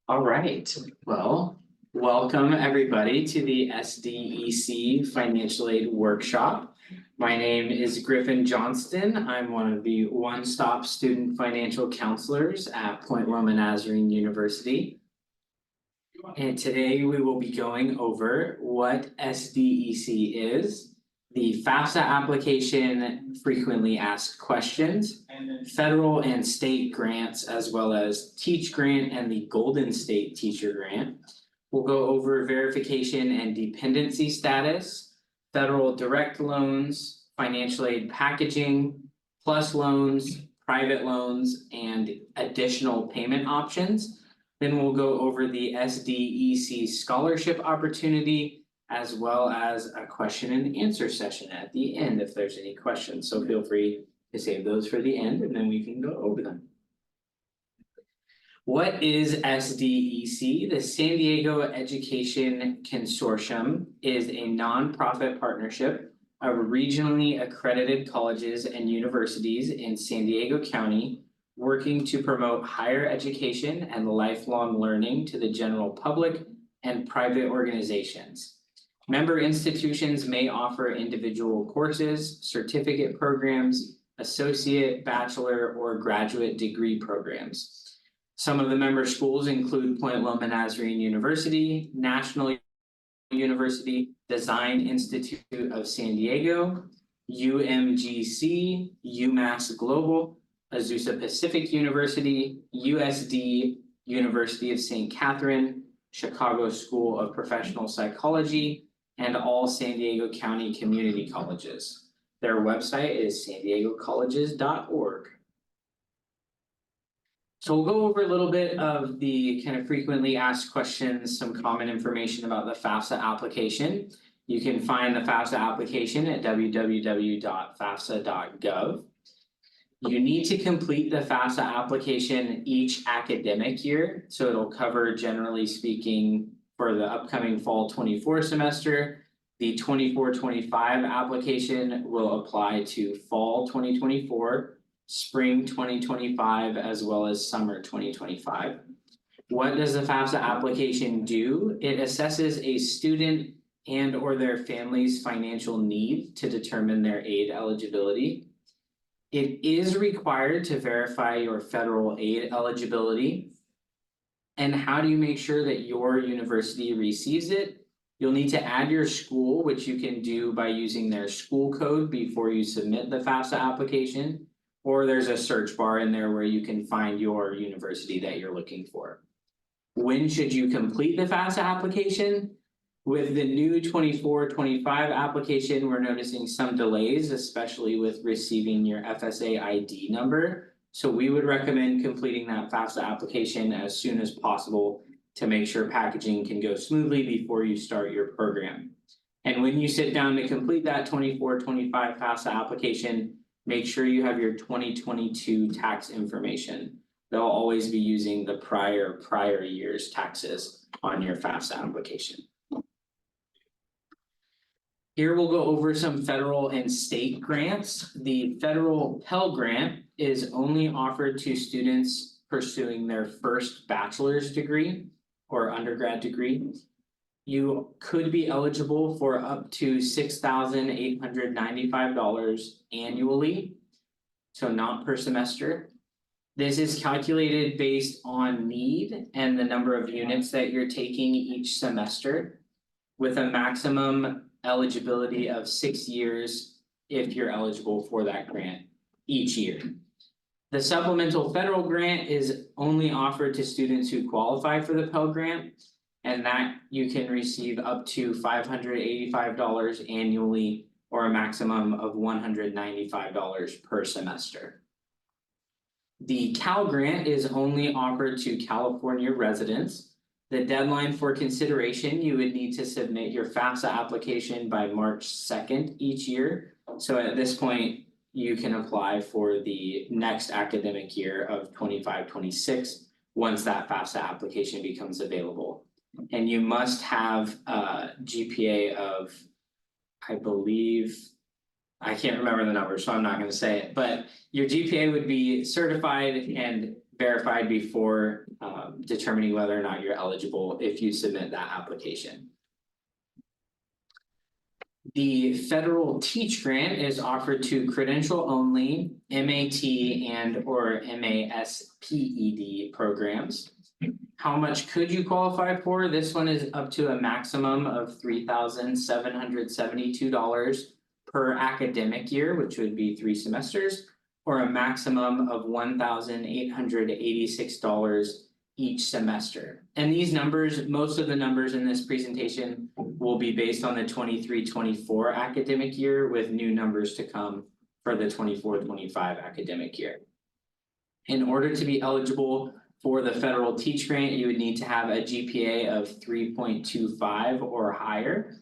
All right, well, welcome everybody to the SDEC Financial Aid Workshop. My name is Griffin Johnston. I'm one of the one-stop student financial counselors at Point Loma Nazarene University. And today we will be going over what SDEC is, the FAFSA application, frequently asked questions, federal and state grants, as well as Teach Grant and the Golden State Teacher Grant. We'll go over verification and dependency status, federal direct loans, financial aid packaging, plus loans, private loans, and additional payment options. Then we'll go over the SDEC scholarship opportunity, as well as a question and answer session at the end if there's any questions. So feel free to save those for the end and then we can go over them. What is SDEC? The San Diego Education Consortium is a nonprofit partnership of regionally accredited colleges and universities in San Diego County, working to promote higher education and lifelong learning to the general public and private organizations. Member institutions may offer individual courses, certificate programs, associate, bachelor, or graduate degree programs. Some of the member schools include Point Loma Nazarene University, National University, Design Institute of San Diego, UMGC, UMass Global, Azusa Pacific University, USD, University of St. Catherine, Chicago School of Professional Psychology, and all San Diego County community colleges. Their website is sandiegocolleges.org. So we'll go over a little bit of the kind of frequently asked questions, some common information about the FAFSA application. You can find the FAFSA application at www.fafsa.gov. You need to complete the FAFSA application each academic year. So it'll cover, generally speaking, for the upcoming fall 24 semester. The 24-25 application will apply to fall 2024, spring 2025, as well as summer 2025. What does the FAFSA application do? It assesses a student and or their family's financial need to determine their aid eligibility. It is required to verify your federal aid eligibility. And how do you make sure that your university receives it? You'll need to add your school, which you can do by using their school code before you submit the FAFSA application, or there's a search bar in there where you can find your university that you're looking for. When should you complete the FAFSA application? With the new 24-25 application, we're noticing some delays, especially with receiving your FSA ID number. So we would recommend completing that FAFSA application as soon as possible to make sure packaging can go smoothly before you start your program. And when you sit down to complete that 24-25 FAFSA application, make sure you have your 2022 tax information. They'll always be using the prior year's taxes on your FAFSA application. Here we'll go over some federal and state grants. The federal Pell Grant is only offered to students pursuing their first bachelor's degree or undergrad degree. You could be eligible for up to $6,895 annually, so not per semester. This is calculated based on need and the number of units that you're taking each semester, with a maximum eligibility of 6 years if you're eligible for that grant each year. The supplemental federal grant is only offered to students who qualify for the Pell Grant, and that you can receive up to $585 annually or a maximum of $195 per semester. The Cal Grant is only offered to California residents. The deadline for consideration, you would need to submit your FAFSA application by March 2nd each year. So at this point, you can apply for the next academic year of 25-26 once that FAFSA application becomes available. And you must have a GPA of, I believe, I can't remember the number, so I'm not going to say it, but your GPA would be certified and verified before determining whether or not you're eligible if you submit that application. The federal Teach Grant is offered to credential only, MAT and or MASPED programs. How much could you qualify for? This one is up to a maximum of $3,772 per academic year, which would be 3 semesters, or a maximum of $1,886 each semester. And these numbers, most of the numbers in this presentation will be based on the 23-24 academic year, with new numbers to come for the 24-25 academic year. In order to be eligible for the federal Teach Grant, you would need to have a GPA of 3.25 or higher,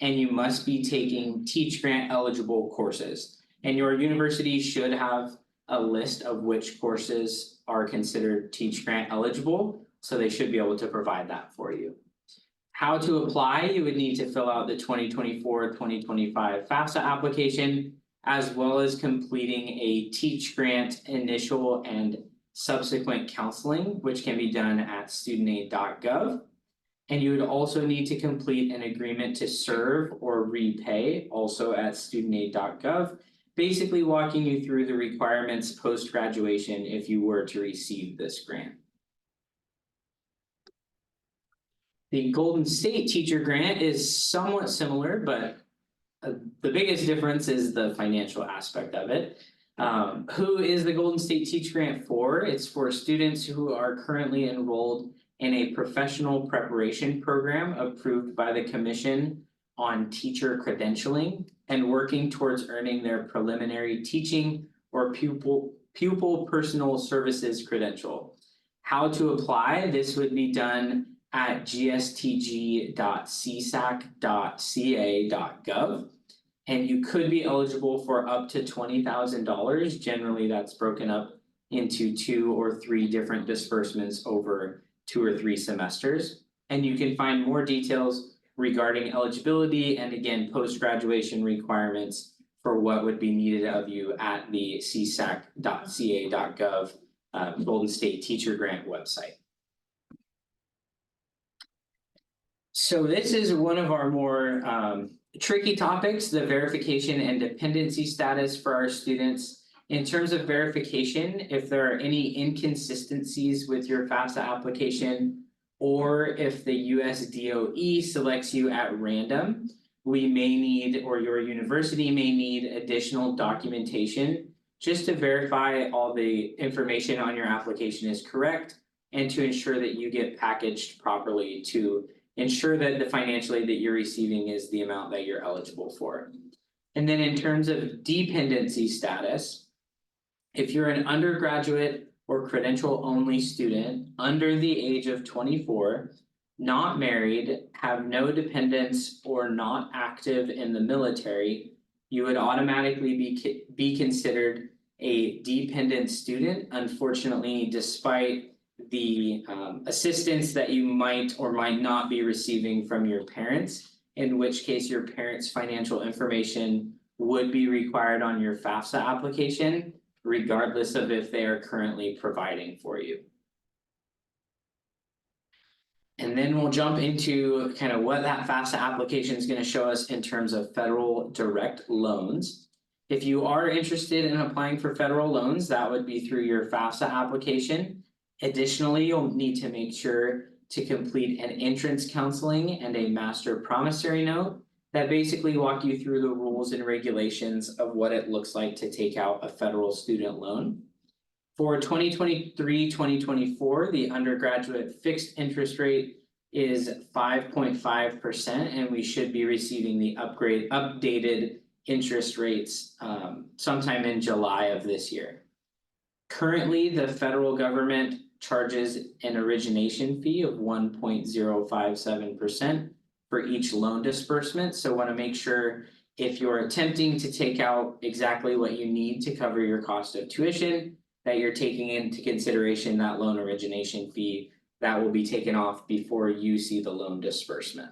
and you must be taking Teach Grant eligible courses. And your university should have a list of which courses are considered Teach Grant eligible, so they should be able to provide that for you. How to apply? You would need to fill out the 2024-2025 FAFSA application, as well as completing a Teach Grant initial and subsequent counseling, which can be done at studentaid.gov. And you would also need to complete an agreement to serve or repay, also at studentaid.gov, basically walking you through the requirements post-graduation if you were to receive this grant. The Golden State Teacher Grant is somewhat similar, but the biggest difference is the financial aspect of it. Who is the Golden State Teach Grant for? It's for students who are currently enrolled in a professional preparation program approved by the Commission on Teacher Credentialing and working towards earning their preliminary teaching or pupil personal services credential. How to apply? This would be done at gstg.csac.ca.gov. And you could be eligible for up to $20,000. Generally, that's broken up into 2 or 3 different disbursements over 2 or 3 semesters. And you can find more details regarding eligibility and again, post-graduation requirements for what would be needed of you at the csac.ca.gov Golden State Teacher Grant website. So this is one of our more tricky topics, the verification and dependency status for our students. In terms of verification, if there are any inconsistencies with your FAFSA application, or if the US DOE selects you at random, we may need, or your university may need, additional documentation just to verify all the information on your application is correct and to ensure that you get packaged properly to ensure that the financially that you're receiving is the amount that you're eligible for. And then in terms of dependency status, if you're an undergraduate or credential only student under the age of 24, not married, have no dependents, or not active in the military, you would automatically be considered a dependent student. Unfortunately, despite the assistance that you might or might not be receiving from your parents, in which case your parents' financial information would be required on your FAFSA application, regardless of if they are currently providing for you. And then we'll jump into kind of what that FAFSA application is going to show us in terms of federal direct loans. If you are interested in applying for federal loans, that would be through your FAFSA application. Additionally, you'll need to make sure to complete an entrance counseling and a master promissory note that basically walk you through the rules and regulations of what it looks like to take out a federal student loan. For 2023-2024, the undergraduate fixed interest rate is 5.5%, and we should be receiving the updated interest rates sometime in July of this year. Currently, the federal government charges an origination fee of 1.057% for each loan disbursement. So want to make sure if you're attempting to take out exactly what you need to cover your cost of tuition, that you're taking into consideration that loan origination fee that will be taken off before you see the loan disbursement.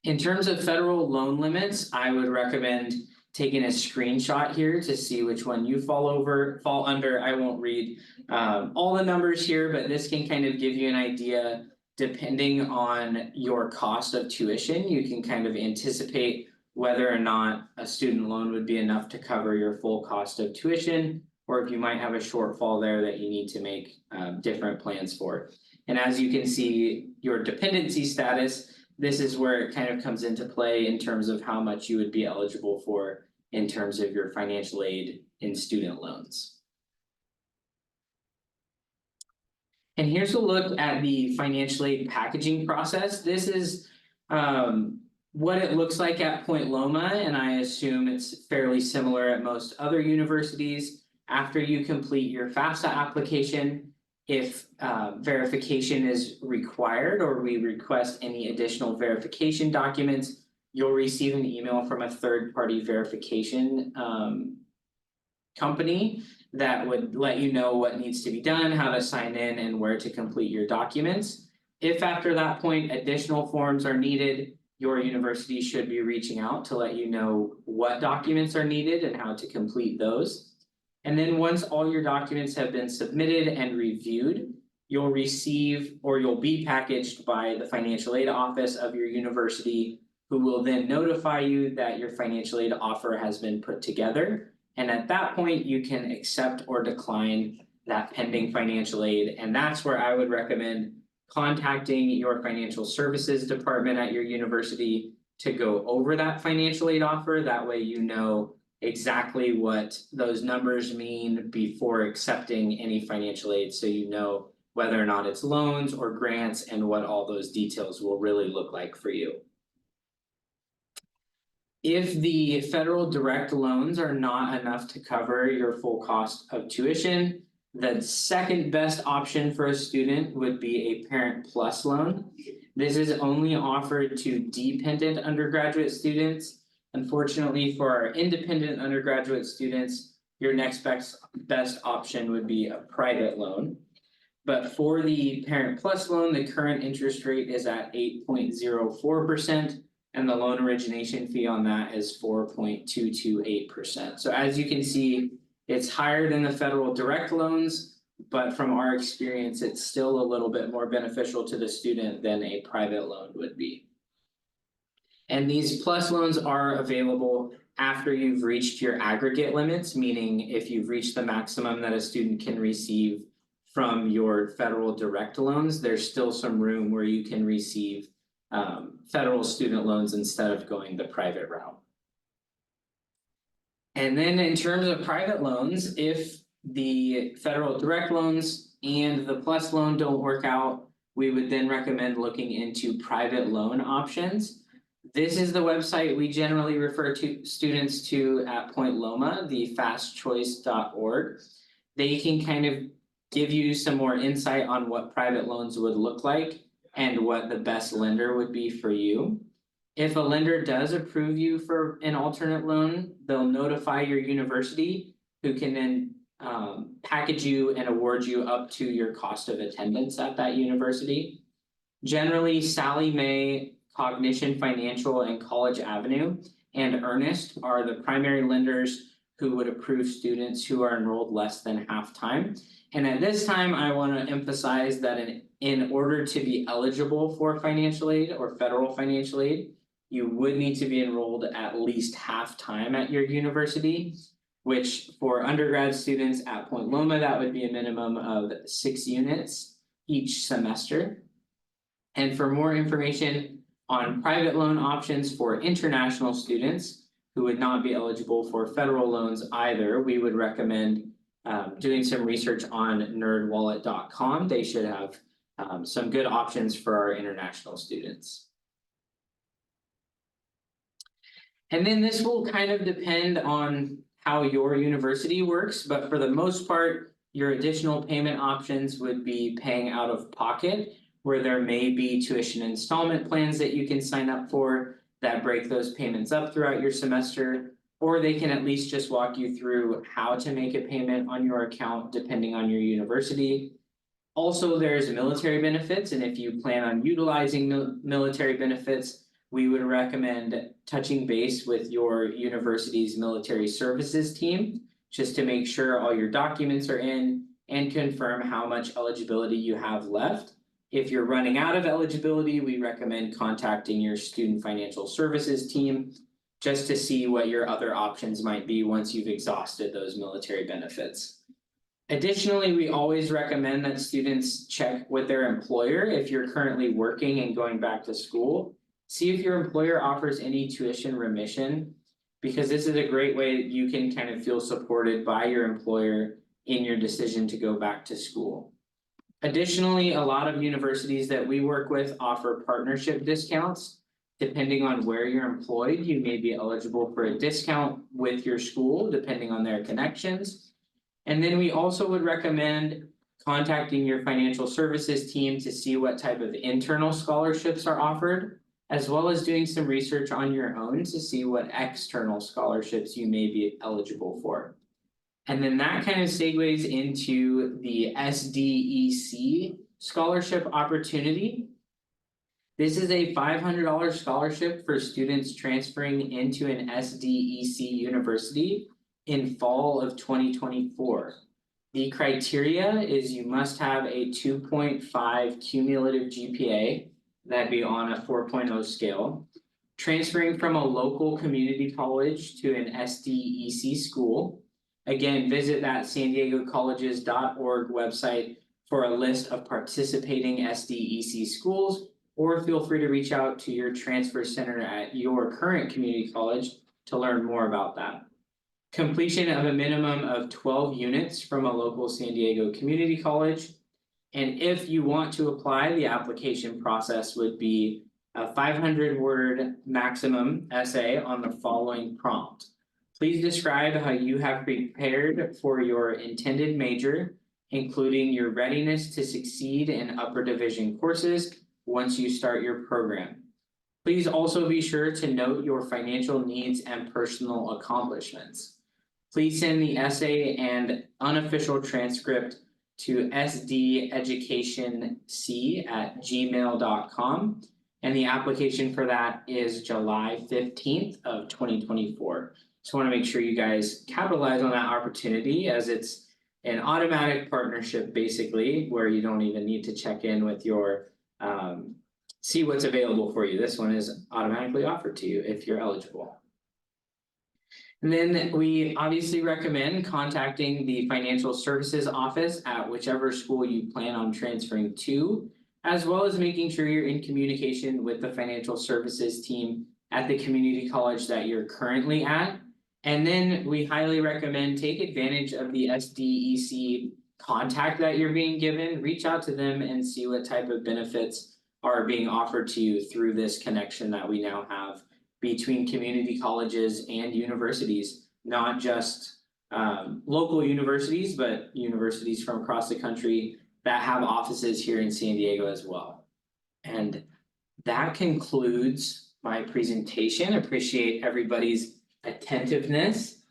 In terms of federal loan limits, I would recommend taken a screenshot here to see which one you fall under. I won't read all the numbers here, but this can kind of give you an idea. Depending on your cost of tuition, you can kind of anticipate whether or not a student loan would be enough to cover your full cost of tuition, or if you might have a shortfall there that you need to make different plans for. And as you can see, your dependency status, this is where it kind of comes into play in terms of how much you would be eligible for in terms of your financial aid in student loans. And here's a look at the financial aid packaging process. This is what it looks like at Point Loma, and I assume it's fairly similar at most other universities. After you complete your FAFSA application, if verification is required or we request any additional verification documents, you'll receive an email from a third-party verification company that would let you know what needs to be done, how to sign in, and where to complete your documents. If after that point additional forms are needed, your university should be reaching out to let you know what documents are needed and how to complete those. And then once all your documents have been submitted and reviewed, you'll receive or you'll be packaged by the financial aid office of your university, who will then notify you that your financial aid offer has been put together. And at that point, you can accept or decline that pending financial aid. And that's where I would recommend contacting your financial services department at your university to go over that financial aid offer. That way you know exactly what those numbers mean before accepting any financial aid, so you know whether or not it's loans or grants and what all those details will really look like for you. If the federal direct loans are not enough to cover your full cost of tuition, the second best option for a student would be a Parent Plus loan. This is only offered to dependent undergraduate students. Unfortunately, for our independent undergraduate students, your next best option would be a private loan. But for the Parent Plus loan, the current interest rate is at 8.04%. And the loan origination fee on that is 4.228%. So as you can see, it's higher than the federal direct loans, but from our experience, it's still a little bit more beneficial to the student than a private loan would be. And these plus loans are available after you've reached your aggregate limits, meaning if you've reached the maximum that a student can receive from your federal direct loans, there's still some room where you can receive federal student loans instead of going the private route. And then in terms of private loans, if the federal direct loans and the plus loan don't work out, we would then recommend looking into private loan options. This is the website we generally refer to students to at Point Loma, the fastchoice.org. They can kind of give you some more insight on what private loans would look like and what the best lender would be for you. If a lender does approve you for an alternate loan, they'll notify your university, who can then package you and award you up to your cost of attendance at that university. Generally, Sallie Mae, Cognition Financial, and College Avenue and Earnest are the primary lenders who would approve students who are enrolled less than half time. And at this time, I want to emphasize that in order to be eligible for financial aid or federal financial aid, you would need to be enrolled at least half time at your university, which for undergrad students at Point Loma, that would be a minimum of 6 units each semester. And for more information on private loan options for international students who would not be eligible for federal loans either, we would recommend doing some research on nerdwallet.com. They should have some good options for our international students. And then this will kind of depend on how your university works, but for the most part, your additional payment options would be paying out of pocket, where there may be tuition installment plans that you can sign up for that break those payments up throughout your semester, or they can at least just walk you through how to make a payment on your account depending on your university. Also, there's military benefits, and if you plan on utilizing military benefits, we would recommend touching base with your university's military services team. Just to make sure all your documents are in and confirm how much eligibility you have left. If you're running out of eligibility, we recommend contacting your student financial services team. Just to see what your other options might be once you've exhausted those military benefits. Additionally, we always recommend that students check with their employer if you're currently working and going back to school. See if your employer offers any tuition remission, because this is a great way that you can kind of feel supported by your employer in your decision to go back to school. Additionally, a lot of universities that we work with offer partnership discounts. Depending on where you're employed, you may be eligible for a discount with your school, depending on their connections. And then we also would recommend contacting your financial services team to see what type of internal scholarships are offered, as well as doing some research on your own to see what external scholarships you may be eligible for. And then that kind of segues into the SDEC scholarship opportunity. This is a $500 scholarship for students transferring into an SDEC university in fall of 2024. The criteria is you must have a 2.5 cumulative GPA, that'd be on a 4.0 scale. Transferring from a local community college to an SDEC school. Again, visit that SanDiegoColleges.org website for a list of participating SDEC schools. Or feel free to reach out to your transfer center at your current community college to learn more about that. Completion of a minimum of 12 units from a local San Diego community college. And if you want to apply, the application process would be a 500-word maximum essay on the following prompt. Please describe how you have prepared for your intended major, including your readiness to succeed in upper division courses once you start your program. Please also be sure to note your financial needs and personal accomplishments. Please send the essay and unofficial transcript to sdeducationc@gmail.com, and the application for that is July 15th of 2024. Just want to make sure you guys capitalize on that opportunity, as it's an automatic partnership basically, where you don't even need to check in with your see what's available for you. This one is automatically offered to you if you're eligible. And then we obviously recommend contacting the financial services office at whichever school you plan on transferring to, as well as making sure you're in communication with the financial services team at the community college that you're currently at. And then we highly recommend take advantage of the SDEC contact that you're being given. Reach out to them and see what type of benefits are being offered to you through this connection that we now have between community colleges and universities, not just local universities, but universities from across the country that have offices here in San Diego as well. And that concludes my presentation. Appreciate everybody's attentiveness.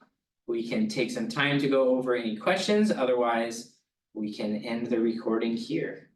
We can take some time to go over any questions, otherwise we can end the recording here.